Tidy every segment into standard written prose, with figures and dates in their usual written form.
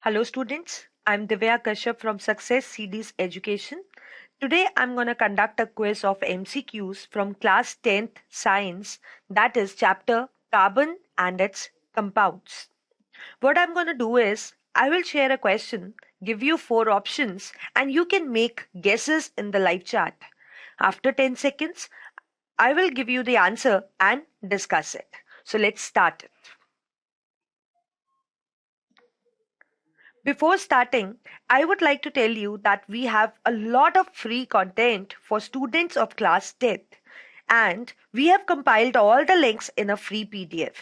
Hello students, I'm Divya Kashyap from SuccessCDs Education. Today I'm going to conduct a quiz of MCQs from class 10th Science, that is chapter Carbon and its Compounds. What I'm going to do is I will share a question, give you 4 options and you can make guesses in the live chat. After 10 seconds, I will give you the answer and discuss it. So let's start it. Before starting, I would like to tell you that we have a lot of free content for students of class 10th and we have compiled all the links in a free PDF.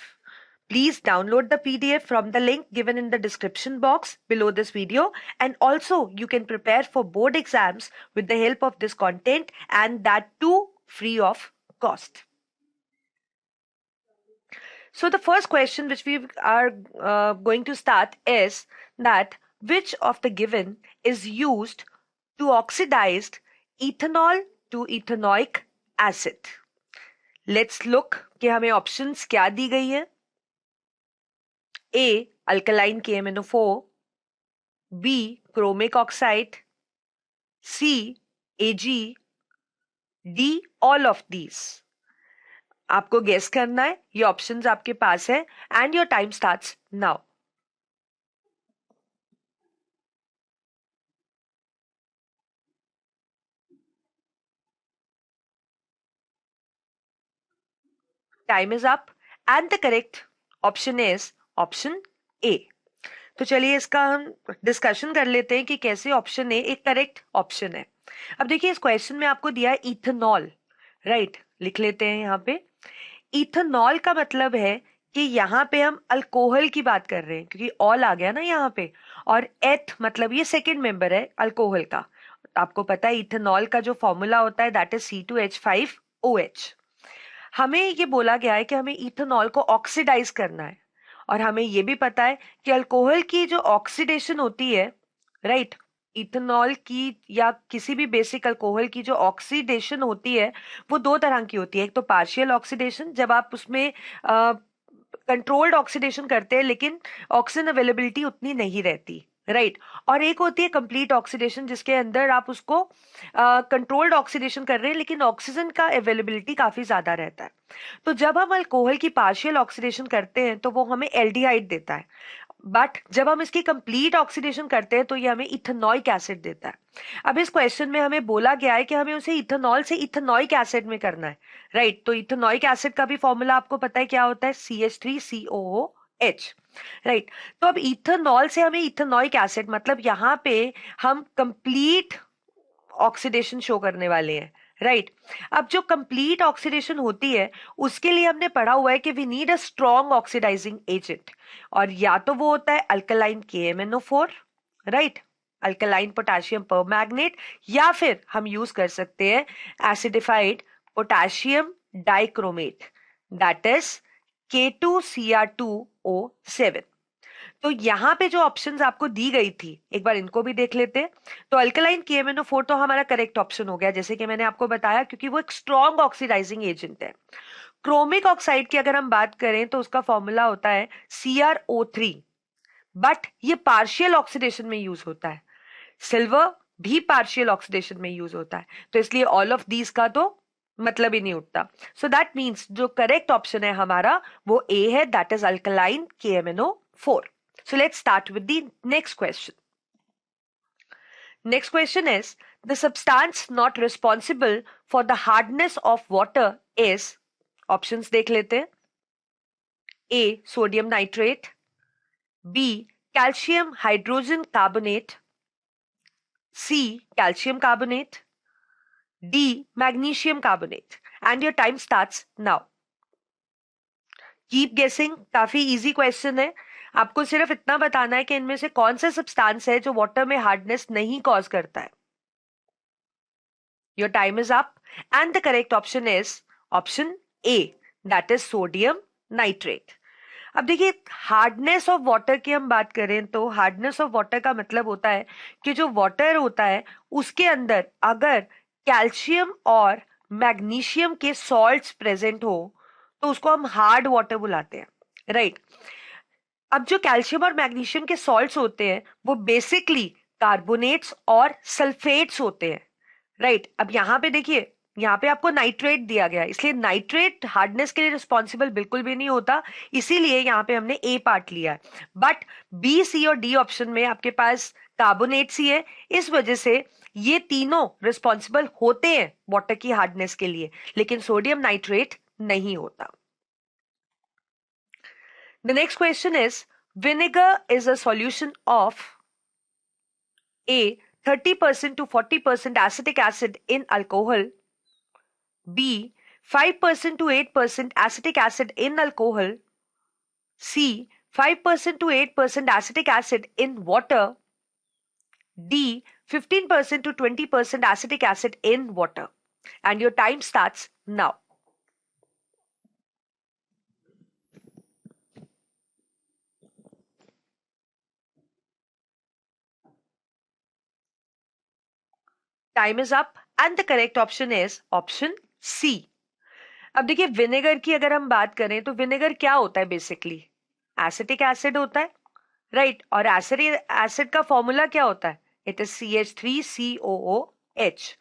Please download the PDF from the link given in the description box below this video, and also you can prepare for board exams with the help of this content, and that too free of cost. So the first question which we are going to start is that which of the given is used to oxidize ethanol to ethanoic acid? Let's look कि हमें options क्या दी गई है. A. Alkaline KMNO4, B. Chromic oxide, C. Ag, D. All of these. आपको guess करना है. ये options आपके पास है and your time starts now. Time is up and the correct option is option ए. तो चलिए इसका हम डिस्कशन कर लेते हैं कि कैसे ऑप्शन ए एक करेक्ट ऑप्शन है. अब देखिए इस क्वेश्चन में आपको दिया है इथेनॉल, राइट. लिख लेते हैं यहाँ पे. इथेनॉल का मतलब है कि यहाँ पे हम अल्कोहल की बात कर रहे हैं क्योंकि ऑल आ गया ना यहाँ पे, और एथ मतलब ये सेकेंड मेंबर है अल्कोहल का. आपको पता है इथेनॉल का जो फॉर्मूला होता है दैट इज C2H5OH. हमें ये बोला गया है कि हमें इथेनॉल को ऑक्सीडाइज करना है, और हमें ये भी पता है कि अल्कोहल की जो ऑक्सीडेशन होती है, राइट, इथेनॉल की या किसी भी बेसिक अल्कोहल की जो ऑक्सीडेशन होती है वो दो तरह की होती है. एक तो पार्शियल ऑक्सीडेशन, जब आप उसमें कंट्रोल्ड ऑक्सीडेशन करते हैं लेकिन ऑक्सीजन अवेलेबिलिटी उतनी नहीं रहती, राइट. और एक होती है कंप्लीट ऑक्सीडेशन जिसके अंदर आप उसको कंट्रोल्ड ऑक्सीडेशन कर रहे हैं लेकिन ऑक्सीजन का अवेलेबिलिटी काफी ज्यादा रहता है. तो जब हम अल्कोहल की पार्शियल ऑक्सीडेशन करते हैं तो वो हमें एल्डिहाइड देता है, बट जब हम इसकी कंप्लीट ऑक्सीडेशन करते हैं तो ये हमें इथेनॉइक एसिड देता है. अब इस क्वेश्चन में हमें बोला गया है कि हमें उसे इथेनॉल से इथेनॉइक एसिड में करना है, राइट. तो इथेनॉइक एसिड का भी फॉर्मूला आपको पता है क्या होता है, CH3COOH, राइट. तो अब इथेनॉल से हमें इथेनॉइक एसिड मतलब यहाँ पे हम कंप्लीट ऑक्सीडेशन शो करने वाले हैं, राइट. अब जो कंप्लीट ऑक्सीडेशन होती है उसके लिए हमने पढ़ा हुआ है कि we need a strong oxidising agent, और या तो वो होता है alkaline KMNO4, right, alkaline potassium permanganate, या फिर हम यूज कर सकते हैं acidified potassium dichromate that is K2Cr2O7. तो यहाँ पे जो ऑप्शंस आपको दी गई थी एक बार इनको भी देख लेते हैं. तो अल्कलाइन KMNO4 तो हमारा करेक्ट ऑप्शन हो गया, जैसे कि मैंने आपको बताया, क्योंकि वो एक स्ट्रॉन्ग ऑक्सीडाइजिंग एजेंट है. क्रोमिक ऑक्साइड की अगर हम बात करें तो उसका फॉर्मूला होता है CrO3, बट ये पार्शियल ऑक्सीडेशन में यूज होता है. सिल्वर भी पार्शियल ऑक्सीडेशन में यूज होता है, तो इसलिए ऑल ऑफ दीज का तो मतलब ही नहीं उठता. सो दैट मीन्स जो करेक्ट ऑप्शन है हमारा वो ए है, that is alkaline KMNO4. So let's start with the next question. Next question is, the substance not responsible for the hardness of water is, options देख लेते हैं. A. Sodium nitrate, B. Calcium hydrogen carbonate, C. Calcium carbonate, D. Magnesium carbonate. And your time starts now. Keep guessing. काफी easy question है. आपको सिर्फ इतना बताना है कि इनमें से कौन सा सब्सटेंस है जो वाटर में हार्डनेस नहीं कॉज करता है. Your time is up and the correct option is option A, that is sodium nitrate. अब देखिए हार्डनेस ऑफ वाटर की हम बात करें तो हार्डनेस ऑफ वाटर का मतलब होता है कि जो वाटर होता है उसके अंदर अगर कैल्शियम और मैग्नीशियम के सॉल्ट्स प्रेजेंट हो तो उसको हम हार्ड वाटर बुलाते हैं, राइट. अब जो कैल्शियम और मैग्नीशियम के सॉल्ट्स होते हैं वो बेसिकली कार्बोनेट्स और सल्फेट्स होते हैं, राइट। अब यहाँ पे देखिए, यहाँ पे आपको नाइट्रेट दिया गया है, इसलिए नाइट्रेट हार्डनेस के लिए रिस्पॉन्सिबल बिल्कुल भी नहीं होता, इसीलिए यहाँ पे हमने ए पार्ट लिया है। बट बी, सी और डी ऑप्शन में आपके पास कार्बोनेट्स ही है, इस वजह से ये तीनों रिस्पॉन्सिबल होते हैं वाटर की हार्डनेस के लिए, लेकिन सोडियम नाइट्रेट नहीं होता। The next question is, vinegar is a solution of A, 30% to 40% acetic acid in alcohol, B, 5% to 8% acetic acid in alcohol, C, 5% to 8% acetic acid in water, D, 15% to 20% acetic acid in water. And your time starts now. Time is up and the correct option is option C. अब देखिए, vinegar की अगर हम बात करें तो vinegar क्या होता है, बेसिकली एसिटिक एसिड होता है, राइट। और एसिड का फॉर्मूला क्या होता है, इट इज CH3COOH।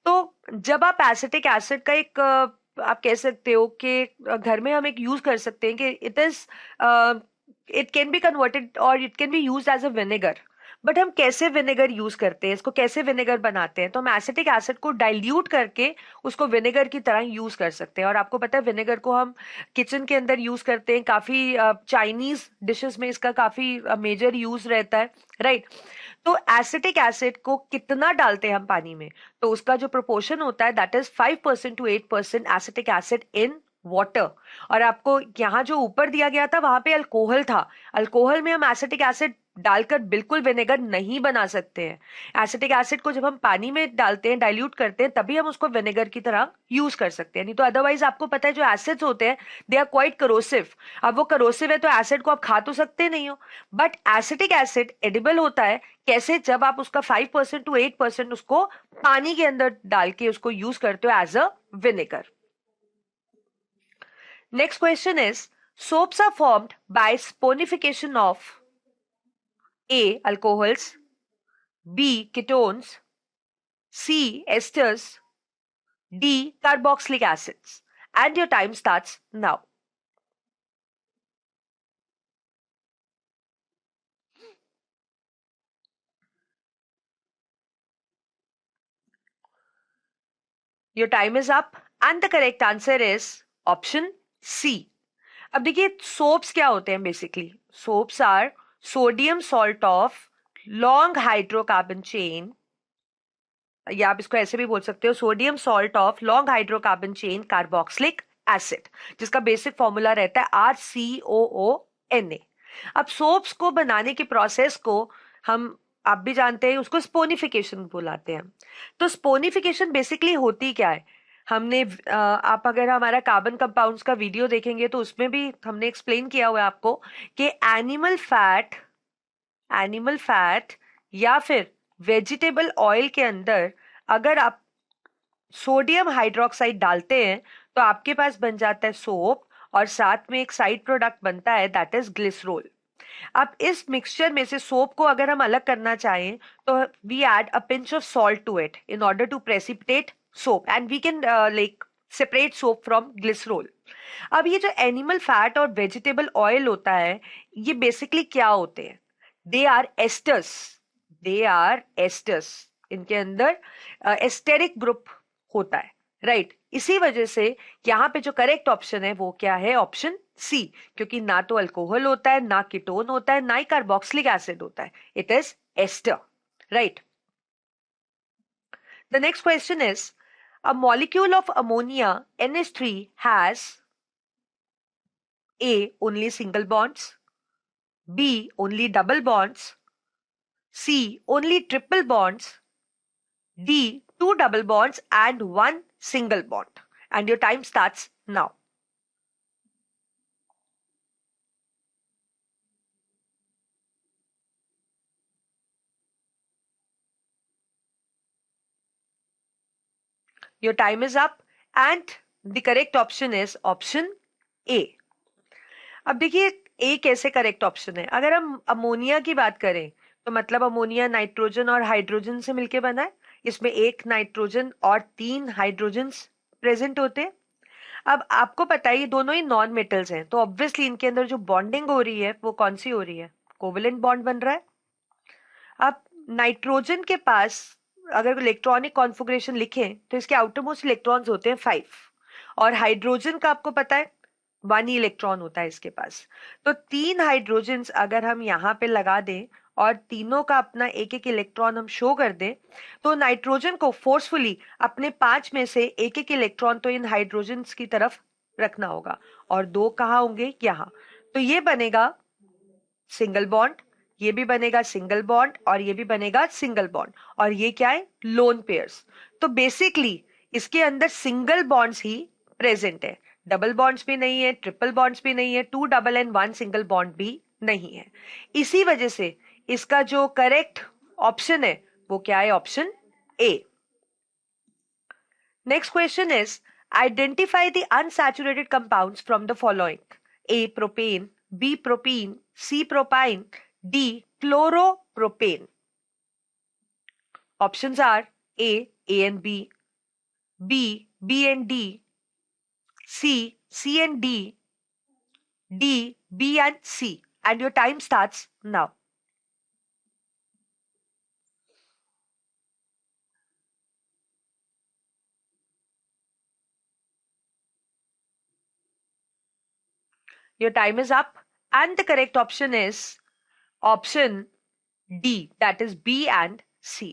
तो जब आप एसिटिक एसिड का एक आप कह सकते हो कि घर में हम एक यूज कर सकते हैं कि इट कैन बी कन्वर्टेड और it can be use as a vinegar. But हम कैसे विनेगर यूज करते हैं, इसको कैसे विनेगर बनाते हैं, तो हम एसिटिक एसिड को डाइल्यूट करके उसको विनेगर की तरह यूज कर सकते हैं। और आपको पता है विनेगर को हम किचन के अंदर यूज करते हैं, काफी चाइनीज डिशेस में इसका काफी मेजर यूज रहता है, राइट। तो एसिटिक एसिड को कितना डालते हैं हम पानी में, तो उसका जो प्रोपोर्शन होता है that is 5% to 8% acetic acid in water. और आपको यहाँ जो ऊपर दिया गया था वहां पे अल्कोहल था, अल्कोहल में हम एसिटिक एसिड डालकर बिल्कुल विनेगर नहीं बना सकते हैं। एसिटिक एसिड को जब हम पानी में डालते हैं, डाइल्यूट करते हैं, तभी हम उसको विनेगर की तरह यूज कर सकते हैं, नहीं तो अदरवाइज आपको पता है जो एसिड्स होते हैं दे आर क्वाइट करोसिव। अब वो करोसिव है तो एसिड को आप खा तो सकते नहीं हो, बट एसिटिक एसिड एडिबल होता है कैसे, जब आप उसका 5% to 8% उसको पानी के अंदर डाल के उसको यूज करते हो as a vinegar. Next question is, soaps are formed by saponification of A, alcohols, B, ketones, C, esters, D, carboxylic acids. And your time starts now. Your time is up and the correct answer is option C. अब देखिए soaps क्या होते हैं, basically soaps are sodium salt of long hydrocarbon chain, या आप इसको ऐसे भी बोल सकते हो sodium salt of long hydrocarbon chain carboxylic acid, जिसका बेसिक फॉर्मूला रहता है RCOONA। अब सोप्स को बनाने की प्रोसेस को हम, आप भी जानते हैं, उसको स्पोनिफिकेशन बुलाते हैं। तो स्पोनिफिकेशन बेसिकली होती क्या है, हमने आप अगर हमारा कार्बन कंपाउंड्स का वीडियो देखेंगे तो उसमें भी हमने एक्सप्लेन किया हुआ है आपको कि एनिमल फैट या फिर वेजिटेबल ऑयल के अंदर अगर आप सोडियम हाइड्रोक्साइड डालते हैं तो आपके पास बन जाता है सोप, और साथ में एक साइड प्रोडक्ट बनता है दैट इज ग्लिसरोल। अब इस मिक्सचर में से सोप को अगर हम अलग करना चाहें तो we add a pinch of salt to it in order to precipitate soap and we can like separate soap from glycerol. अब ये जो एनिमल फैट और वेजिटेबल ऑयल होता है ये बेसिकली क्या होते हैं, दे आर एस्टर्स, इनके अंदर एस्टेरिक ग्रुप होता है, राइट। इसी वजह से यहाँ पे जो करेक्ट ऑप्शन है वो क्या है, ऑप्शन सी, क्योंकि ना तो अल्कोहल होता है, ना कीटोन होता है, ना ही कार्बोक्सिलिक एसिड होता है, it is ester, right. The next question is, a molecule of ammonia NH3 has A, only single bonds, B, only double bonds, C, only triple bonds, D, two double bonds and one single bond. And your time starts now. Your time is up and the correct option is option A. अब देखिए ए कैसे correct option है? अगर हम ammonia की बात करें तो मतलब अमोनिया नाइट्रोजन और हाइड्रोजन से मिलके बना है। इसमें एक नाइट्रोजन और 3 हाइड्रोजन प्रेजेंट होते हैं। अब आपको पता है ये दोनों ही नॉन मेटल्स हैं, तो ऑब्वियसली इनके अंदर जो बॉन्डिंग हो रही है वो कौन सी हो रही है? कोवेलेंट बॉन्ड बन रहा है। अब नाइट्रोजन के पास अगर इलेक्ट्रॉनिक कॉन्फ़िगरेशन लिखें तो इसके आउटर मोस्ट इलेक्ट्रॉन्स होते हैं 5, और हाइड्रोजन का आपको पता है 1 ही इलेक्ट्रॉन होता है इसके पास। तो 3 हाइड्रोजन्स अगर हम यहाँ पे लगा दें और तीनों का अपना एक एक इलेक्ट्रॉन हम शो कर दें, तो नाइट्रोजन को फोर्सफुली अपने 5 में से एक एक इलेक्ट्रॉन तो इन हाइड्रोजन्स की तरफ रखना होगा, और 2 कहाँ होंगे? यहाँ। तो ये बनेगा सिंगल बॉन्ड, ये भी बनेगा सिंगल बॉन्ड, और ये भी बनेगा सिंगल बॉन्ड, और ये क्या है? Lone pairs. तो बेसिकली इसके अंदर सिंगल बॉन्ड्स ही प्रेजेंट है, डबल बॉन्ड्स भी नहीं है, ट्रिपल बॉन्ड्स भी नहीं है, 2 डबल एंड 1 सिंगल बॉन्ड भी नहीं है। इसी वजह से इसका जो करेक्ट ऑप्शन है वो क्या है? Option A. Next question is identify the unsaturated compounds from the following: A propane, B propene, C propyne, D chloropropane. Options are A and B and D, C and D B and C, and your time starts now. Your time is up, and the correct option is option D, that is B and C.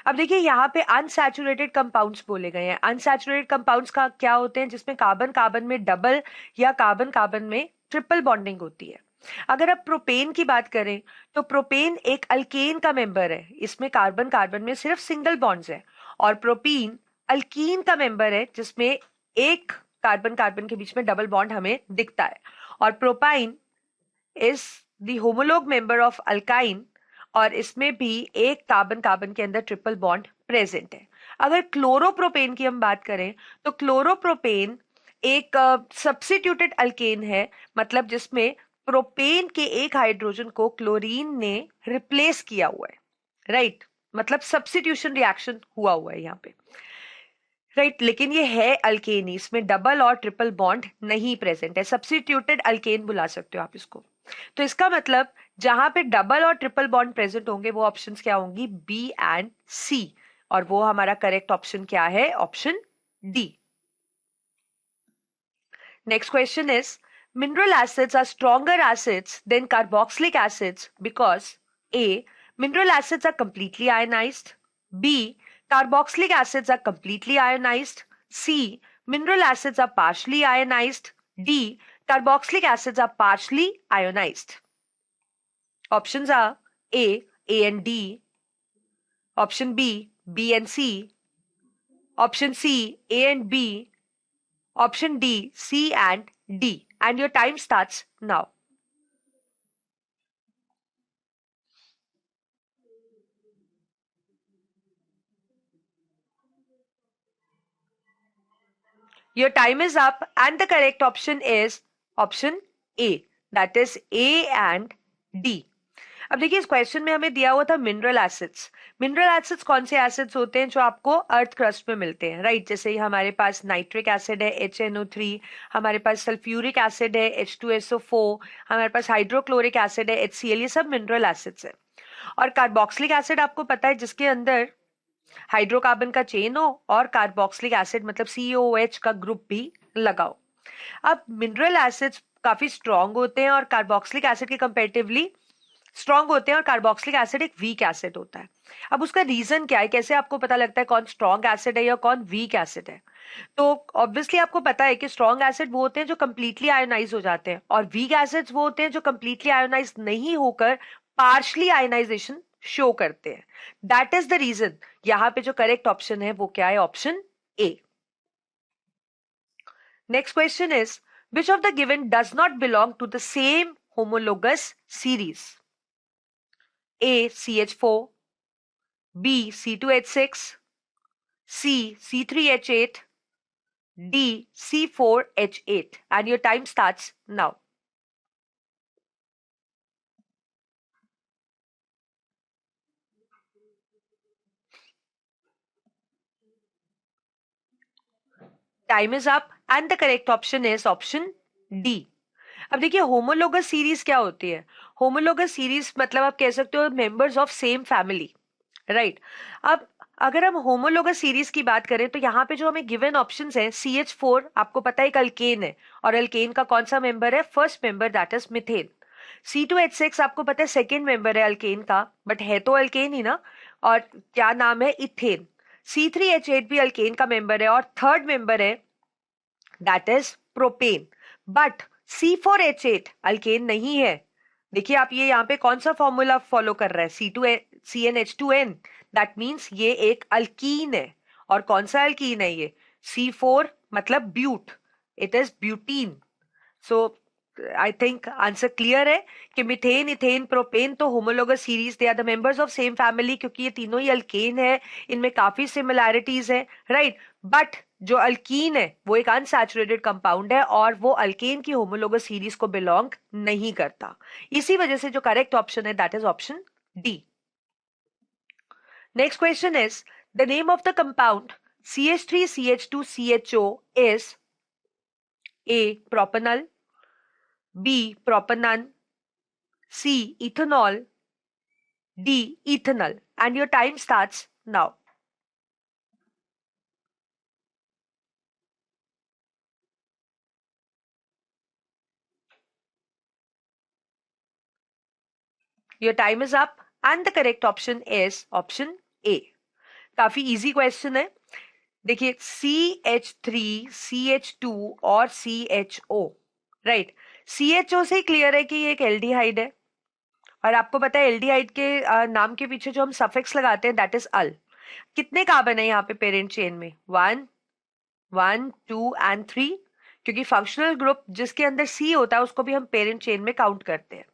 अब देखिए यहाँ पे unsaturated compounds बोले गए हैं। Unsaturated compounds का क्या होते हैं? जिसमें कार्बन कार्बन में डबल या कार्बन कार्बन में ट्रिपल बॉन्डिंग होती है। अगर आप प्रोपेन की बात करें तो प्रोपेन एक अल्केन का मेंबर है, इसमें कार्बन कार्बन में सिर्फ सिंगल बॉन्ड्स है, और प्रोपीन अल्कीन का मेंबर है जिसमें एक कार्बन कार्बन के बीच में डबल बॉन्ड हमें दिखता है, और propyne is the homologue member of alkyne, और इसमें भी एक कार्बन कार्बन के अंदर ट्रिपल बॉन्ड प्रेजेंट है। अगर क्लोरोप्रोपेन की हम बात करें तो क्लोरोप्रोपेन एक सब्स्टिट्यूटेड अल्केन है, मतलब जिसमें प्रोपेन के एक हाइड्रोजन को क्लोरीन ने रिप्लेस किया हुआ है, राइट? मतलब सब्स्टिट्यूशन रिएक्शन हुआ है यहाँ पे, राइट? लेकिन ये है अल्केन, इसमें डबल और ट्रिपल बॉन्ड नहीं प्रेजेंट है, सब्स्टिट्यूटेड अल्केन बुला सकते हो आप इसको। तो इसका मतलब जहां पे डबल और ट्रिपल बॉन्ड प्रेजेंट होंगे वो ऑप्शंस क्या होंगी? बी एंड सी, और वो हमारा करेक्ट ऑप्शन क्या है? Option D. Next question is mineral acids are stronger acids than carboxylic acids because a mineral acids are completely ionized, B carboxylic acids are completely ionized, C mineral acids are partially ionized, D carboxylic acids are partially ionized. Options are A and D, option B and C, option C A and B, option D C and D, and your time starts now. Your time is up, and the correct option is option A, that is A and D. अब देखिए इस question में हमें दिया हुआ था mineral acids. Mineral acids कौन से एसिड्स होते हैं? जो आपको अर्थ क्रस्ट में मिलते हैं, राइट? जैसे ही हमारे पास नाइट्रिक एसिड है HNO3, हमारे पास सल्फ्यूरिक एसिड है H2SO4, हमारे पास हाइड्रोक्लोरिक एसिड है HCl, ये सब मिनरल एसिड्स है। और कार्बोक्सिलिक एसिड आपको पता है जिसके अंदर हाइड्रोकार्बन का चेन हो और कार्बोक्सिलिक एसिड मतलब COOH का ग्रुप भी लगाओ। अब मिनरल एसिड्स काफी स्ट्रॉन्ग होते हैं और कार्बोक्सिलिक एसिड के कंपैरेटिवली स्ट्रॉन्ग होते हैं, और कार्बोक्सिलिक एसिड एक वीक एसिड होता है। अब उसका रीजन क्या है? कैसे आपको पता लगता है कौन स्ट्रॉन्ग एसिड है या कौन वीक एसिड है? तो ऑब्वियसली आपको पता है कि स्ट्रॉन्ग एसिड वो होते हैं जो कंप्लीटली आयोनाइज हो जाते हैं, और वीक एसिड्स वो होते हैं जो कंप्लीटली आयोनाइज नहीं होकर पार्शली आयोनाइजेशन शो करते हैं। दैट इज द रीजन यहां पे जो करेक्ट ऑप्शन है वो क्या है? Option A. Next question is which of the given does not belong to the same homologous series? A CH4, B C2H6, C C3H8, D C4H8, and your time starts now. Time is up and the correct option is option D. अब देखिए homologous series क्या होती है? Homologous series मतलब आप कह सकते हो members of same family, right? अब अगर हम होमोलोगस सीरीज की बात करें तो यहाँ पे जो हमें गिवन ऑप्शंस है, CH4 आपको पता है एक अल्केन है, और अल्केन का कौन सा मेंबर है? First member, that is methane. C2H6 आपको पता है सेकेंड मेंबर है अल्केन का, बट है तो अल्केन ही ना, और क्या नाम है? इथेन। C3H8 भी अल्केन का मेंबर है और थर्ड मेंबर है, that is propane. But C4H8 alkane नहीं है। देखिए आप ये यहाँ पे कौन सा फॉर्मूला फॉलो कर रहा है? CNH2N, दैट मीन्स ये एक अल्कीन है। और कौन सा अल्कीन है ये? C4 मतलब but, it is butene. So I think answer clear है कि मिथेन, इथेन, प्रोपेन तो homologous series, they are the members of same family, क्योंकि ये तीनों ही अल्केन है, इनमें काफी सिमिलैरिटीज है, राइट? बट जो अल्कीन है वो एक अनसैचुरेटेड कंपाउंड है और वो अल्केन की होमोलोगस सीरीज को बिलोंग नहीं करता। इसी वजह से जो करेक्ट ऑप्शन है that is option D. Next question is the name of the compound CH3CH2CHO is A propanol, B propanone, C ethanol, D ethanol, and your time starts now. Your time is up and the correct option is option A. काफी easy question है। देखिए CH3, CH2 और CHO, right? CHO से clear है कि ये एक aldehyde है, और आपको पता है एल्डिहाइड के नाम के पीछे जो हम सफिक्स लगाते हैं दैट इज अल। कितने कार्बन है यहाँ पे पेरेंट चेन में? 1, 1, 2 एंड 3, क्योंकि फंक्शनल ग्रुप जिसके अंदर C होता है उसको भी हम पेरेंट चेन में काउंट करते हैं,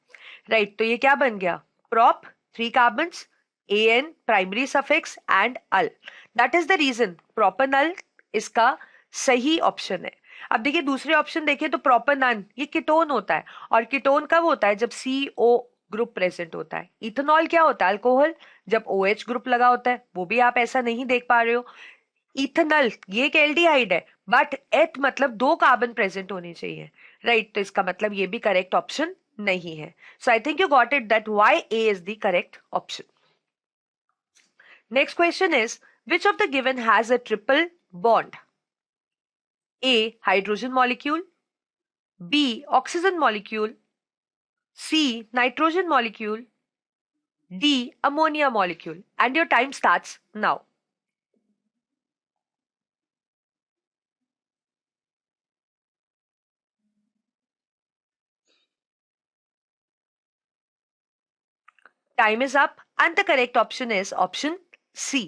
राइट? तो ये क्या बन गया? Prop, 3 carbons, AN primary suffix and al, that is the reason propanal इसका सही ऑप्शन है। अब देखिए दूसरे ऑप्शन देखिए तो प्रोपेनन ये कीटोन होता है, और कीटोन कब होता है? जब CO ग्रुप प्रेजेंट होता है। इथेनॉल क्या होता है? अल्कोहल, जब OH ग्रुप लगा होता है। वो भी आप ऐसा नहीं देख पा रहे हो। इथेनॉल ये एक एल्डिहाइड है, बट एथ मतलब 2 कार्बन प्रेजेंट होने चाहिए, राइट? तो इसका मतलब ये भी करेक्ट ऑप्शन नहीं है। So I think you got it that why A is the correct option. Next question is which of the given has a triple bond? A hydrogen molecule, B oxygen molecule, C nitrogen molecule, D ammonia molecule, and your time starts now. Time is up and the correct option is option C.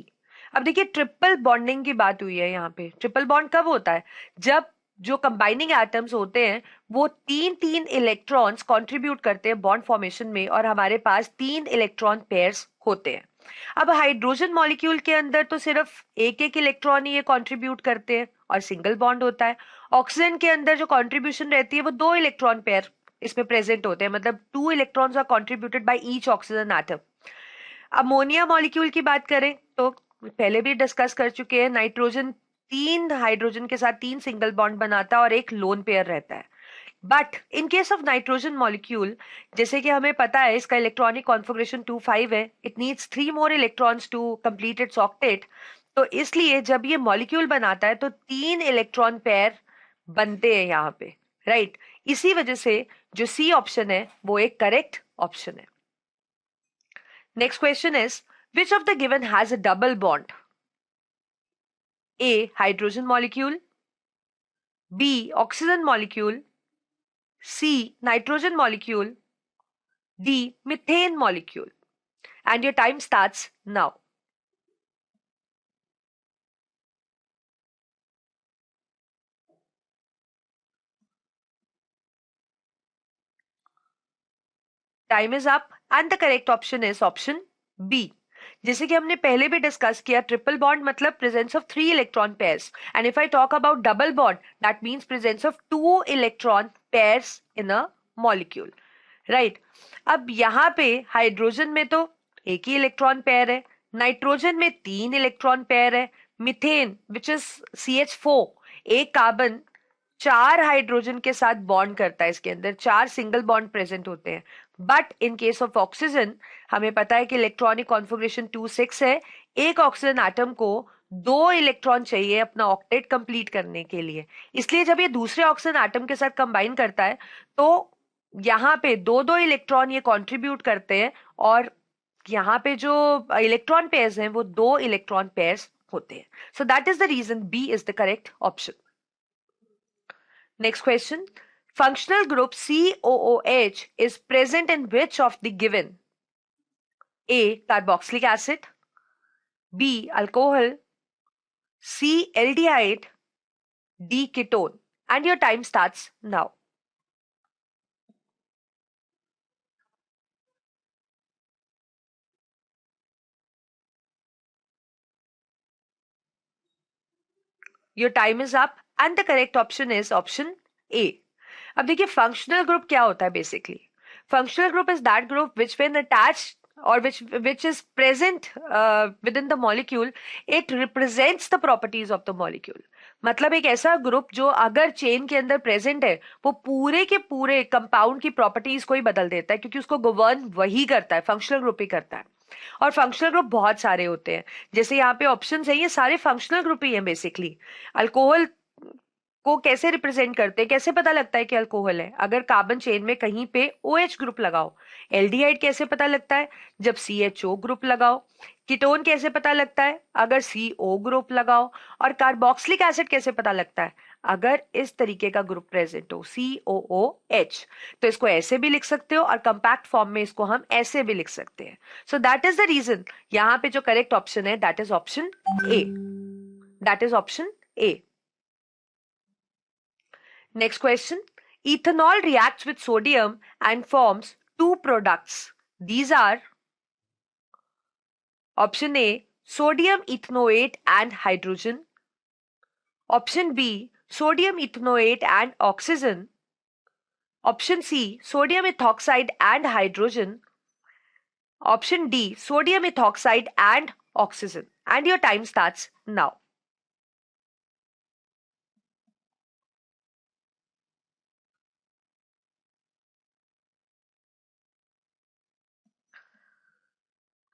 अब देखिए triple bonding की बात हुई है यहाँ पे। Triple bond कब होता है? जब जो कंबाइनिंग एटम्स होते हैं वो 3-3 इलेक्ट्रॉन्स कंट्रीब्यूट करते हैं बॉन्ड फॉर्मेशन में, और हमारे पास 3 इलेक्ट्रॉन पेयर्स होते हैं। अब हाइड्रोजन मॉलिक्यूल के अंदर तो सिर्फ एक एक इलेक्ट्रॉन ही ये कंट्रीब्यूट करते हैं और सिंगल बॉन्ड होता है। ऑक्सीजन के अंदर जो कंट्रीब्यूशन रहती है वो 2 इलेक्ट्रॉन पेयर इसमें प्रेजेंट होते हैं, मतलब 2 electrons are contributed by each oxygen atom. Ammonia molecule की बात करें तो पहले भी डिस्कस कर चुके हैं, नाइट्रोजन 3 हाइड्रोजन के साथ 3 सिंगल बॉन्ड बनाता है और एक लोन पेयर रहता है। But in case of nitrogen molecule, जैसे कि हमें पता है इसका इलेक्ट्रॉनिक कॉन्फ़िगरेशन 2,5 है, it needs 3 more electrons to complete its octet. तो इसलिए जब ये मॉलिक्यूल बनाता है तो 3 इलेक्ट्रॉन पेयर बनते हैं यहाँ पे, राइट? इसी वजह से जो सी ऑप्शन है वो एक करेक्ट ऑप्शन है। Next question is which of the given has a double bond? A hydrogen molecule, B oxygen molecule, C nitrogen molecule, D methane molecule, and your time starts now. Time is up and the correct option is option B. जैसे कि हमने पहले भी discuss किया, triple bond मतलब presence of 3 electron pairs, and if I talk about double bond that means presence of 2 electron pairs in a molecule, right? अब यहाँ पे हाइड्रोजन में तो एक ही इलेक्ट्रॉन पेयर है, नाइट्रोजन में 3 इलेक्ट्रॉन पेयर है, मीथेन विच इज CH4 एक कार्बन 4 हाइड्रोजन के साथ बॉन्ड करता है, इसके अंदर 4 सिंगल बॉन्ड प्रेजेंट होते हैं। But in case of oxygen हमें पता है कि इलेक्ट्रॉनिक कॉन्फ़िगरेशन 2 6 है, एक ऑक्सीजन एटम को 2 इलेक्ट्रॉन चाहिए अपना ऑक्टेट कंप्लीट करने के लिए। इसलिए जब ये दूसरे ऑक्सीजन एटम के साथ कंबाइन करता है तो यहाँ पे 2 2 इलेक्ट्रॉन ये कंट्रीब्यूट करते हैं, और यहाँ पे जो इलेक्ट्रॉन पेयर्स हैं वो 2 इलेक्ट्रॉन पेयर्स होते हैं। So that is the reason B is the correct option. Next question. Functional group COOH is present in which of the given? A. Carboxylic acid, B. Alcohol, C. Aldehyde, D. Ketone. And your time starts now. Your time is up and the correct option is option A. अब देखिए functional group क्या होता है basically. Functional group is that group which when attached or which is present within the molecule, it represents the properties of the molecule। मतलब एक ऐसा group जो अगर चेन के अंदर प्रेजेंट है वो पूरे के पूरे कंपाउंड की प्रॉपर्टीज को ही बदल देता है, क्योंकि उसको गवर्न वही करता है, फंक्शनल ग्रुप ही करता है। और फंक्शनल ग्रुप बहुत सारे होते हैं, जैसे यहाँ पे ऑप्शन है ये सारे फंक्शनल ग्रुप ही हैं बेसिकली। अल्कोहल को कैसे रिप्रेजेंट करते हैं, कैसे पता लगता है कि अल्कोहल है? अगर कार्बन चेन में कहीं पे OH ग्रुप लगाओ। एल्डिहाइड कैसे पता लगता है? जब CHO ग्रुप लगाओ। कीटोन कैसे पता लगता है? अगर CO ग्रुप लगाओ। और कार्बोक्सिलिक एसिड कैसे पता लगता है? अगर इस तरीके का ग्रुप प्रेजेंट हो, COOH। तो इसको ऐसे भी लिख सकते हो और कंपैक्ट फॉर्म में इसको हम ऐसे भी लिख सकते हैं। So that is the reason यहाँ पे जो करेक्ट ऑप्शन है that is option A. That is option A. Next question. Ethanol reacts with sodium and forms 2 products. These are option A, sodium ethanoate and hydrogen. Option B, sodium ethanoate and oxygen. Option C, sodium ethoxide and hydrogen. Option D, sodium ethoxide and oxygen. And your time starts now.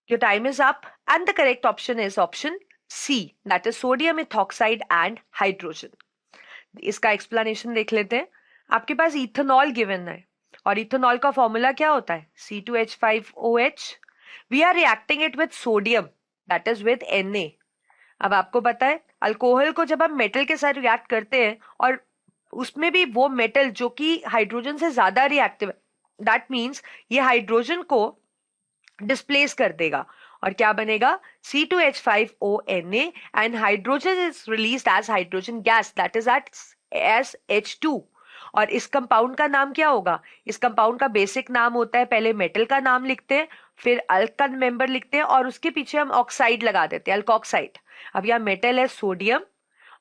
Your time is up and the correct option is option C, that is sodium ethoxide and hydrogen. इसका explanation देख लेते हैं। आपके पास ethanol given है और ethanol का formula क्या होता है? C2H5OH। We are reacting it with sodium, that is with Na। अब आपको पता है अल्कोहल को जब हम मेटल के साथ रिएक्ट करते हैं और उसमें भी वो मेटल जो कि हाइड्रोजन से ज्यादा रिएक्टिव है, दैट मीन्स ये हाइड्रोजन को डिस्प्लेस कर देगा और क्या बनेगा? C2H5ONa and hydrogen is released as hydrogen gas, that is as H2। और इस कंपाउंड का नाम क्या होगा? इस कंपाउंड का बेसिक नाम होता है, पहले मेटल का नाम लिखते हैं, फिर अल्क का मेंबर लिखते हैं और उसके पीछे हम ऑक्साइड लगा देते हैं, अल्कोक्साइड। अब यहाँ मेटल है सोडियम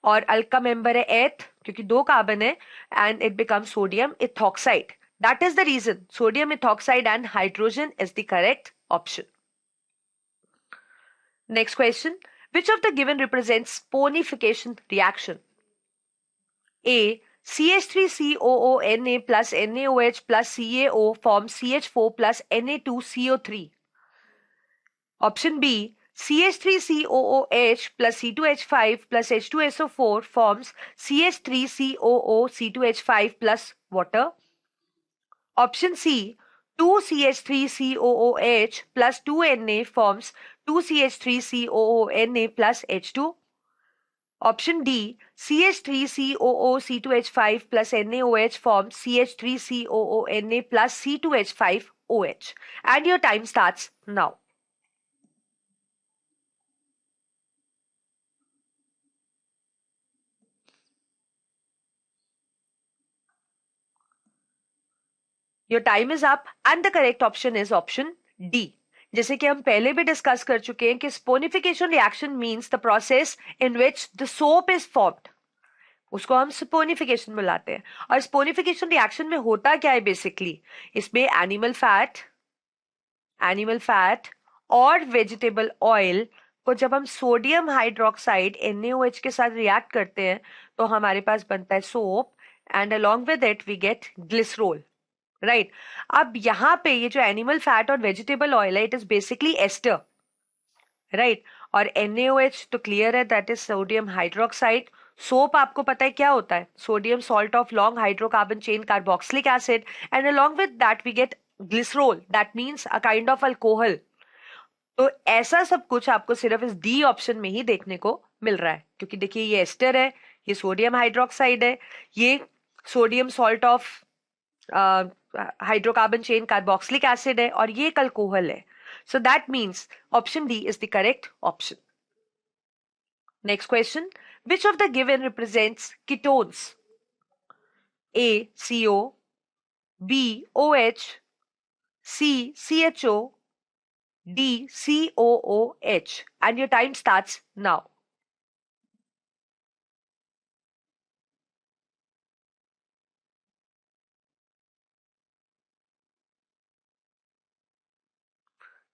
और अल्क का मेंबर है एथ, क्योंकि 2 कार्बन है, and it become sodium ethoxide. That is the reason sodium ethoxide and hydrogen is the correct option. Next question. Which of the given represents sponification reaction? A. CH3COONA plus NaOH plus CaO forms CH4 plus Na2CO3. Option B. CH3COOH plus C2H5 plus H2SO4 forms CH3COO C2H5 plus water. Option C, 2CH3COOH plus 2Na forms 2CH3COONA plus H2. Option D, CH3COO C2H5 plus NaOH forms CH3COONA plus C2H5OH. And your time starts now. Your time is up and the correct option is option D. जैसे कि हम पहले भी discuss कर चुके हैं कि saponification reaction means the process in which the soap is formed, उसको हम स्पोनिफिकेशन बुलाते हैं। और स्पोनिफिकेशन रिएक्शन में होता क्या है बेसिकली? इसमें एनिमल फैट और वेजिटेबल ऑयल को जब हम सोडियम हाइड्रोक्साइड NaOH के साथ रिएक्ट करते हैं तो हमारे पास बनता है soap, and along with it we get glycerol, right. अब यहाँ पे ये जो एनिमल फैट और वेजिटेबल ऑयल है, it is basically ester, right. और NaOH तो क्लियर है, that is sodium hydroxide. Soap आपको पता है क्या होता है, sodium salt of long hydrocarbon chain carboxylic acid, and along with that we get glycerol, that means a kind of alcohol. तो ऐसा सब कुछ आपको सिर्फ इस डी ऑप्शन में ही देखने को मिल रहा है, क्योंकि देखिए ये एस्टर है, ये सोडियम हाइड्रोक्साइड है, ये sodium salt of hydrocarbon chain carboxylic acid है, और ये एक अल्कोहल है। So that means option D is the correct option. Next question. Which of the given represents ketones? A. CO, B. OH, C. CHO, D. COOH. And your time starts now.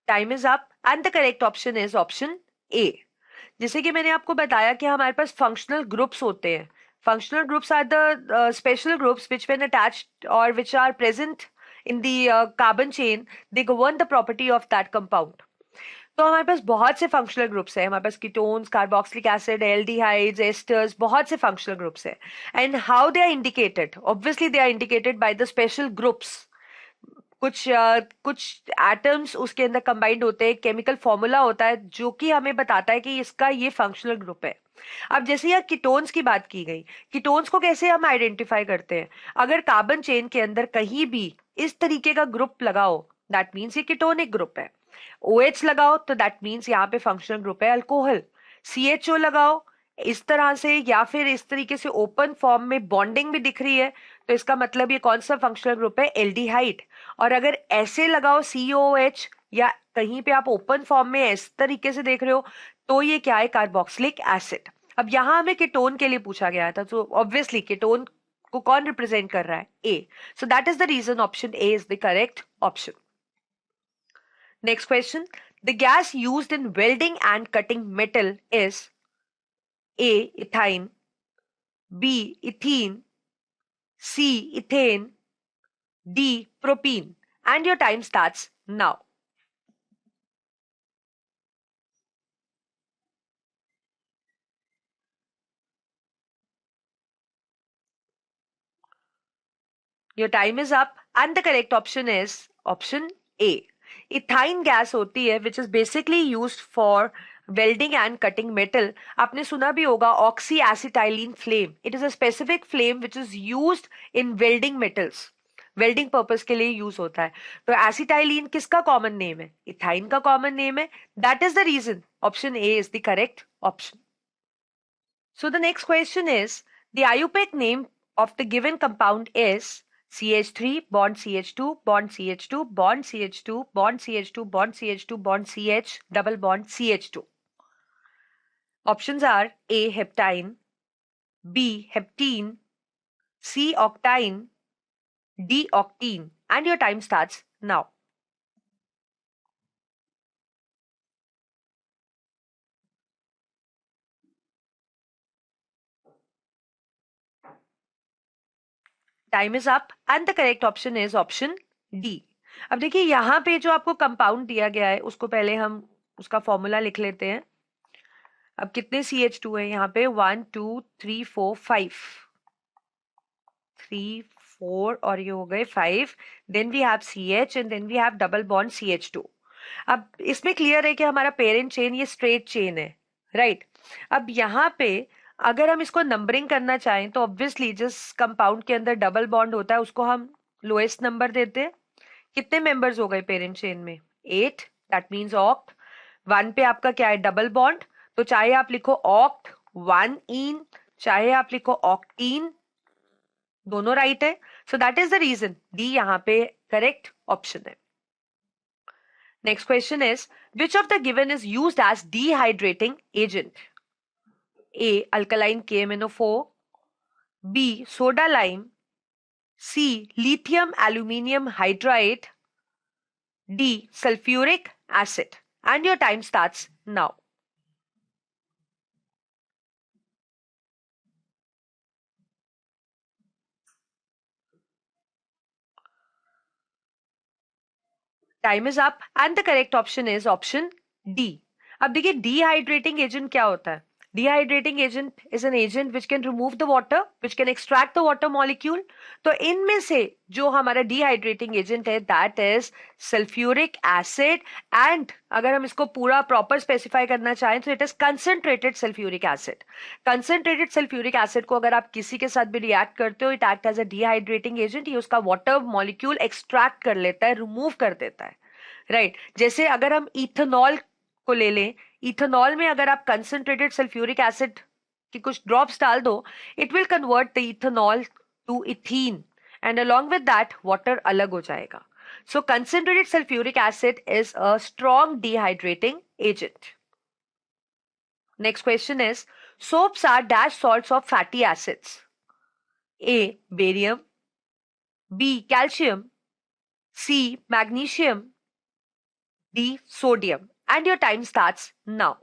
Time is up and the correct option is option A. जैसे कि मैंने आपको बताया कि हमारे पास functional groups होते हैं. Functional groups are the special groups which when attached or which are present in the carbon chain, they govern the property of that compound. तो हमारे पास बहुत से फंक्शनल ग्रुप्स हैं, हमारे पास ketones, carboxylic acid, aldehydes, esters, बहुत से functional groups हैं. And how they are indicated, obviously they are indicated by the special groups. कुछ एटम्स उसके अंदर कंबाइंड होते हैं, केमिकल फॉर्मूला होता है जो कि हमें बताता है कि इसका ये फंक्शनल ग्रुप है. अब जैसे यहाँ कीटोन्स की बात की गई, कीटोन्स को कैसे हम आइडेंटिफाई करते हैं, अगर कार्बन चेन के अंदर कहीं भी इस तरीके का ग्रुप लगाओ, दैट मीन्स ये कीटोनिक ग्रुप है. OH लगाओ तो दैट मीन्स यहाँ पे फंक्शनल ग्रुप है अल्कोहल. CHO लगाओ इस तरह से, या फिर इस तरीके से ओपन फॉर्म में बॉन्डिंग भी दिख रही है, तो इसका मतलब ये कौन सा फंक्शनल ग्रुप है, एल्डिहाइड. और अगर ऐसे लगाओ COOH, या कहीं पे आप ओपन फॉर्म में इस तरीके से देख रहे हो, तो ये क्या है, कार्बोक्सिलिक एसिड. अब यहां हमें कीटोन के लिए पूछा गया था, तो ऑब्वियसली कीटोन को कौन रिप्रेजेंट कर रहा है, A. So that is the reason option A is the correct option. Next question. The gas used in welding and cutting metal is A. Ethine, B. Ethene, C. Ethane, D. Propene. And your time starts now. Your time is up and the correct option is option A. Ethyne gas होती है which is basically used for welding and cutting metal. आपने सुना भी होगा oxy acetylene flame. It is a specific flame which is used in welding metals. Welding purpose के लिए use होता है. तो एसिटाइलिन किसका कॉमन नेम है, इथाइन का कॉमन नेम है. That is the reason option A is the correct option. So the next question is the IUPAC name of the given compound is CH3 bond CH2 bond CH2 bond CH2 bond CH2 bond CH2 bond CH double bond CH2. Options are A. heptine, B. heptene, C. octine, D. octene. And your time starts now. Time is up and the correct option is option D. अब देखिए यहाँ पे जो आपको compound दिया गया है उसको पहले हम उसका फॉर्मूला लिख लेते हैं. अब कितने CH2 है यहाँ पे, 1 2 3 4 5, 3 4 और ये हो गए 5. Then we have CH and then we have double bond CH2. अब इसमें क्लियर है कि हमारा पेरेंट चेन ये स्ट्रेट चेन है, राइट. अब यहाँ पे अगर हम इसको नंबरिंग करना चाहें तो ऑब्वियसली जिस कंपाउंड के अंदर डबल बॉन्ड होता है उसको हम लोएस्ट नंबर देते हैं. कितने मेंबर्स हो गए पेरेंट चेन में, 8. That means oct. 1 पे आपका क्या है, डबल बॉन्ड. तो चाहे आप लिखो ऑक्ट 1 इन, चाहे आप लिखो ऑक्टीन, दोनों राइट है. So that is the reason D यहाँ पे करेक्ट ऑप्शन है. Next question is, which of the given is used as dehydrating agent? A. Alkaline KMNO4, B. Soda lime, C. Lithium aluminium hydride, D. Sulfuric acid. and your time starts now. Time is up and the correct option is option D. अब देखिए dehydrating agent क्या होता है. Dehydrating agent is an agent which can remove the water, which can extract the water molecule. तो इनमें से जो हमारा डिहाइड्रेटिंग एजेंट है that is sulphuric acid. And अगर हम इसको पूरा प्रॉपर स्पेसिफाई करना चाहें तो it is concentrated sulphuric acid. Concentrated sulphuric acid को अगर आप किसी के साथ भी रिएक्ट करते हो, it act as a dehydrating agent. ये उसका वाटर मॉलिक्यूल एक्सट्रैक्ट कर लेता है, रिमूव कर देता है. राइट जैसे अगर हम इथेनॉल को ले लें, इथेनॉल में अगर आप कंसंट्रेटेड सल्फ्यूरिक एसिड की कुछ ड्रॉप्स डाल दो, it will convert the ethanol to ethene and along with that water अलग हो जाएगा. So concentrated sulphuric acid is a strong dehydrating agent. Next question is soaps are dash salts of fatty acids. A barium, B calcium, C magnesium, D sodium. And your time starts now.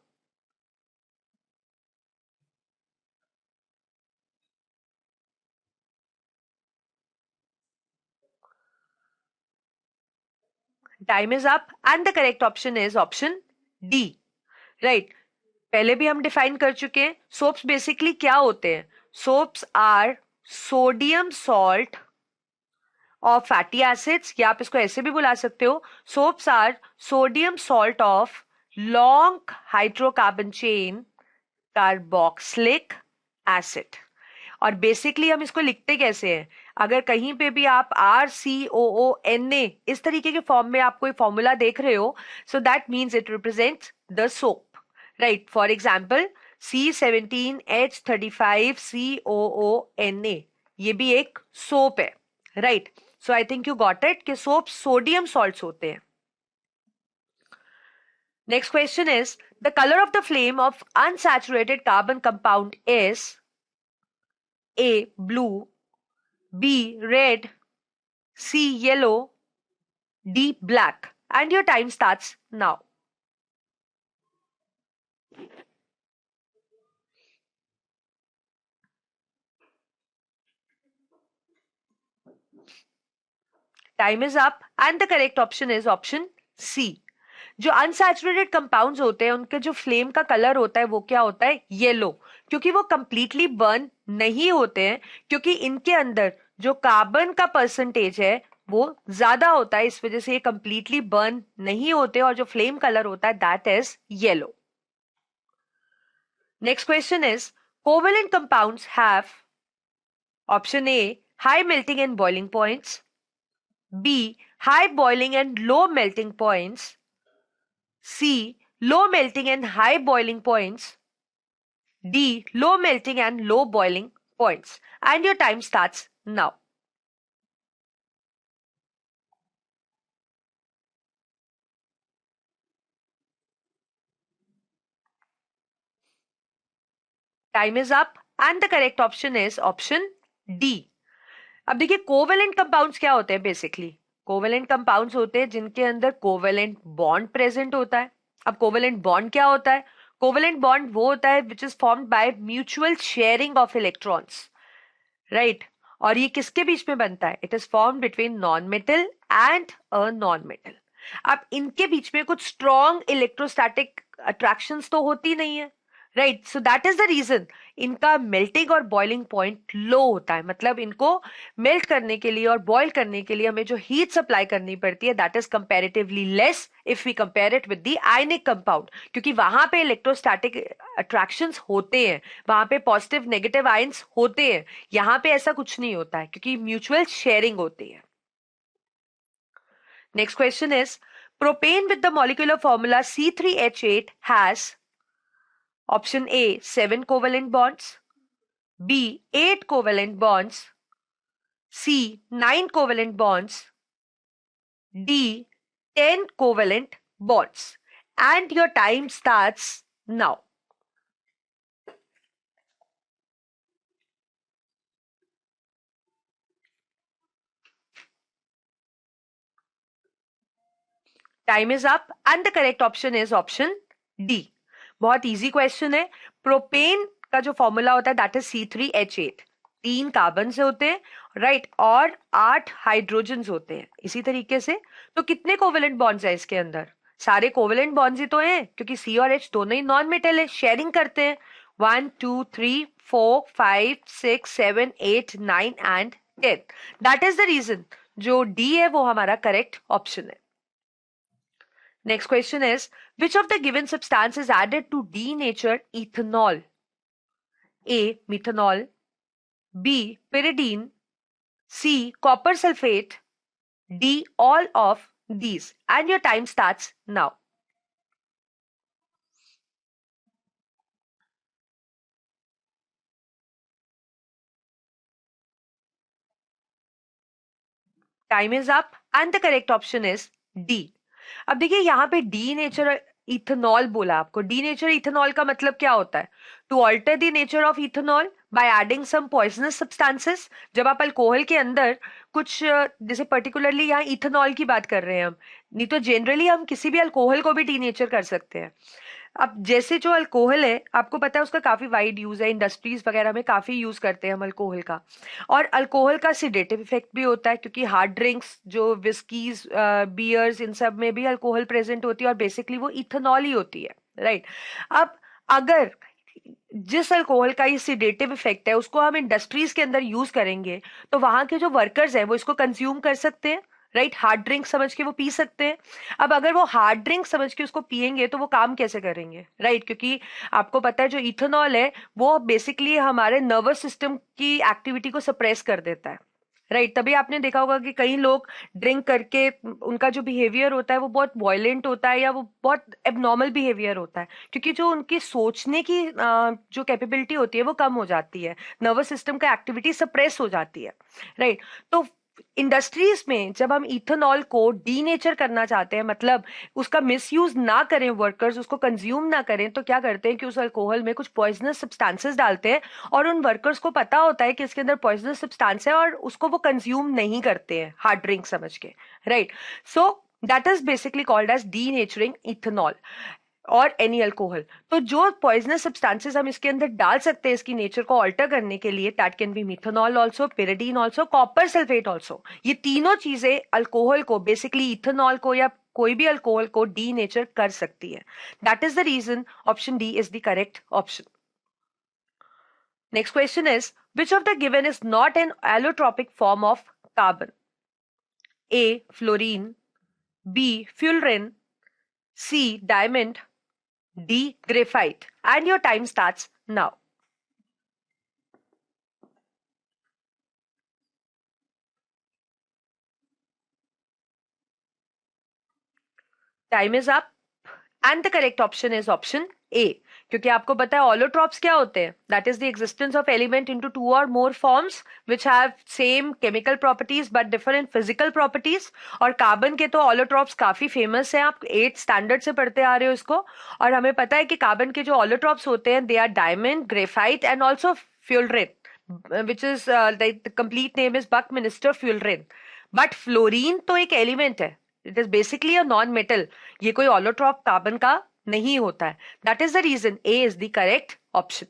Time is up and the correct option is option D. Right. पहले भी हम define कर चुके हैं. Soaps basically क्या होते हैं? Soaps are sodium salt of fatty acids, या आप इसको ऐसे भी बुला सकते हो, soaps are sodium salt of long hydrocarbon chain carboxylic acid. और बेसिकली हम इसको लिखते कैसे हैं? अगर कहीं पे भी आप RCOONA इस तरीके के फॉर्म में आप कोई फॉर्मूला देख रहे हो, so that means it represents the soap. Right, for example C17H35COONA, ये भी एक सोप है. Right, so I think you got it कि सोप सोडियम सॉल्ट्स होते हैं. Next question is, the color of the flame of unsaturated carbon compound is A blue, B red, C yellow, D black. And your time starts now. Time is up and the correct option is option C. जो unsaturated compounds होते हैं उनके जो flame का colour होता है वो क्या होता है? येलो. क्योंकि वो कंप्लीटली बर्न नहीं होते हैं, क्योंकि इनके अंदर जो कार्बन का परसेंटेज है वो ज्यादा होता है, इस वजह से ये कंप्लीटली बर्न नहीं होते और जो फ्लेम कलर होता है that is yellow. Next question is, covalent compounds have option A high melting and boiling points, B high boiling and low melting points, C low melting and high boiling points, D low melting and low boiling points. And your time starts now. Time is up and the correct option is option D. अब देखिए covalent compounds क्या होते हैं? Basically covalent compounds होते हैं जिनके अंदर covalent bond present होता है. अब कोवेलेंट बॉन्ड क्या होता है? कोवेलेंट बॉन्ड वो होता है which is formed by mutual sharing of electrons. Right, और ये किसके बीच में बनता है? It is form between non metal and a non metal. अब इनके बीच में कुछ स्ट्रॉन्ग इलेक्ट्रोस्टैटिक अट्रैक्शंस तो होती नहीं है. Right, so that is the reason इनका मेल्टिंग और बॉइलिंग पॉइंट लो होता है. मतलब इनको मेल्ट करने के लिए और बॉयल करने के लिए हमें जो हीट सप्लाई करनी पड़ती है that is comparatively less if we compare it with the ionic compound, क्योंकि वहां पे इलेक्ट्रोस्टैटिक अट्रैक्शंस होते हैं, वहां पे पॉजिटिव नेगेटिव आयंस होते हैं. यहां पे ऐसा कुछ नहीं होता है क्योंकि म्यूचुअल शेयरिंग होती है. Next question is, propane with the molecular formula C3H8 has option A 7 covalent bonds, B 8 covalent bonds, C 9 covalent bonds, D 10 covalent bonds. And your time starts now. Time is up and the correct option is option D. बहुत easy question है। Propane का जो formula होता है that is C3H8। 3 carbon से होते हैं, right, और 8 हाइड्रोजन होते हैं इसी तरीके से। तो कितने कोवेलेंट बॉन्ड्स है इसके अंदर? सारे कोवेलेंट बॉन्ड्स ही तो हैं, क्योंकि C और H दोनों ही नॉन मेटल है, शेयरिंग करते हैं। 1 2 3 4 5 6 7 8 9 and 10। That is the reason जो डी है वो हमारा करेक्ट ऑप्शन है। Next question is, which of the given substance is added to denature ethanol? A. Methanol. B. Pyridine. C. Copper sulfate. D. All of these. And your time starts now. Time is up and the correct option is D. अब देखिए यहाँ पे D nature ethanol बोला आपको। D nature ethanol का मतलब क्या होता है? To alter the nature of ethanol by adding some poisonous substances. जब आप अल्कोहल के अंदर कुछ जैसे पर्टिकुलरली यहाँ इथेनॉल की बात कर रहे हैं हम, नहीं तो जनरली हम किसी भी अल्कोहल को भी डी नेचर कर सकते हैं। अब जैसे जो अल्कोहल है आपको पता है उसका काफी वाइड यूज है, इंडस्ट्रीज वगैरह में काफी यूज करते हैं हम अल्कोहल का। और अल्कोहल का सिडेटिव इफेक्ट भी होता है, क्योंकि हार्ड ड्रिंक्स जो विस्कीज बियर्स इन सब में भी अल्कोहल प्रेजेंट होती है और बेसिकली वो इथेनॉल ही होती है, राइट। अब अगर जिस अल्कोहल का ये सिडेटिव इफेक्ट है उसको हम इंडस्ट्रीज के अंदर यूज करेंगे तो वहां के जो वर्कर्स हैं वो इसको कंज्यूम कर सकते हैं, राइट। हार्ड ड्रिंक समझ के वो पी सकते हैं। अब अगर वो हार्ड ड्रिंक समझ के उसको पिएंगे तो वो काम कैसे करेंगे, राइट, क्योंकि आपको पता है जो इथेनॉल है वो बेसिकली हमारे नर्वस सिस्टम की एक्टिविटी को सप्रेस कर देता है, राइट। तभी आपने देखा होगा कि कई लोग ड्रिंक करके उनका जो बिहेवियर होता है वो बहुत वायलेंट होता है या वो बहुत एबनॉर्मल बिहेवियर होता है, क्योंकि जो उनकी सोचने की जो कैपेबिलिटी होती है वो कम हो जाती है, नर्वस सिस्टम का एक्टिविटी सप्रेस हो जाती है, राइट। तो इंडस्ट्रीज में जब हम इथेनॉल को डीनेचर करना चाहते हैं, मतलब उसका मिसयूज ना करें, वर्कर्स उसको कंज्यूम ना करें, तो क्या करते हैं कि उस अल्कोहल में कुछ पॉइजनस सब्सटेंसेस डालते हैं और उन वर्कर्स को पता होता है कि इसके अंदर पॉइजनस सब्सटेंस है और उसको वो कंज्यूम नहीं करते हैं हार्ड ड्रिंक समझ के, right. So that is basically called as denaturing ethanol और एनी अल्कोहल। तो जो पॉइजनस सब्सटेंसेस हम इसके अंदर डाल सकते हैं इसकी नेचर को ऑल्टर करने के लिए, that can be methanol also, pyridine also, copper sulphate also. ये तीनों चीजें अल्कोहल को, बेसिकली इथेनॉल को या कोई भी अल्कोहल को डी नेचर कर सकती है। That is the reason option D is the correct option. Next question is, which of the given is not an allotropic form of carbon? A fluorine, B fullerene, C diamond, D graphite. And your time starts now. Time is up and the correct option is option A. क्योंकि आपको पता है ऑलोट्रॉप्स क्या होते हैं? That is the existence of element into 2 और मोर forms which have same chemical properties but different physical properties. और carbon के तो ऑलोट्रॉप्स काफी फेमस हैं, आप 8th स्टैंडर्ड से पढ़ते आ रहे हो इसको। और हमें पता है कि कार्बन के जो ऑलोट्रॉप्स होते हैं they are diamond, graphite and also fullerene, which is the complete name is buckminster fullerene. But fluorine तो एक एलिमेंट है, it is basically a non metal, ये कोई ऑलोट्रॉप कार्बन का नहीं होता है। That is the reason A is the correct option.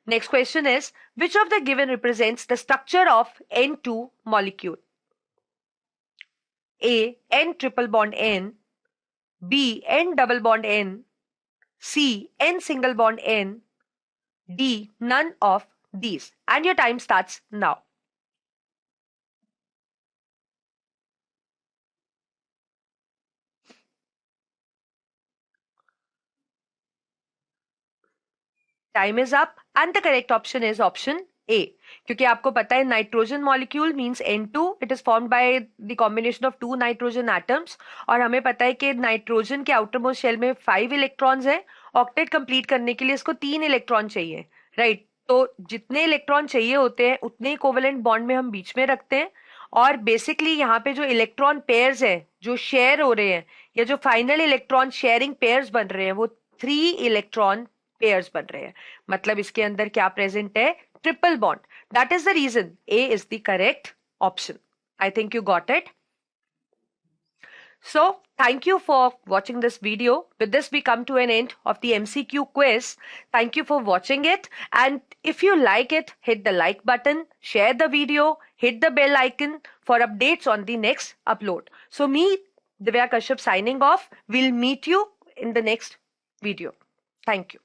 Next question is, which of the given represents the structure of N2 molecule? A N triple bond N, B N double bond N, C N single bond N, D none of these. And your time starts now. Time is up and the correct option is option ए। क्योंकि आपको पता है nitrogen molecule means N2, it is formed by the combination of 2 nitrogen atoms. और हमें पता है कि nitrogen के आउटर मोस्ट शेल में 5 इलेक्ट्रॉन्स हैं, ऑक्टेट कंप्लीट करने के लिए इसको 3 इलेक्ट्रॉन चाहिए, राइट। तो जितने इलेक्ट्रॉन चाहिए होते हैं उतने ही कोवेलेंट बॉन्ड में हम बीच में रखते हैं। और बेसिकली यहाँ पे जो इलेक्ट्रॉन पेयर्स है जो शेयर हो रहे हैं या जो फाइनल इलेक्ट्रॉन शेयरिंग पेयर्स बन रहे हैं वो 3 इलेक्ट्रॉन पेयर्स बन रहे हैं। मतलब इसके अंदर क्या प्रेजेंट है? Triple bond. That is the reason A is the correct option. I think you got it. So, thank you for watching this video. With this, we come to an end of the MCQ quiz. Thank you for watching it. And if you like it, hit the like button, share the video, hit the bell icon for updates on the next upload. So, me, Divya Kashyap, signing off. We'll meet you in the next video. Thank you.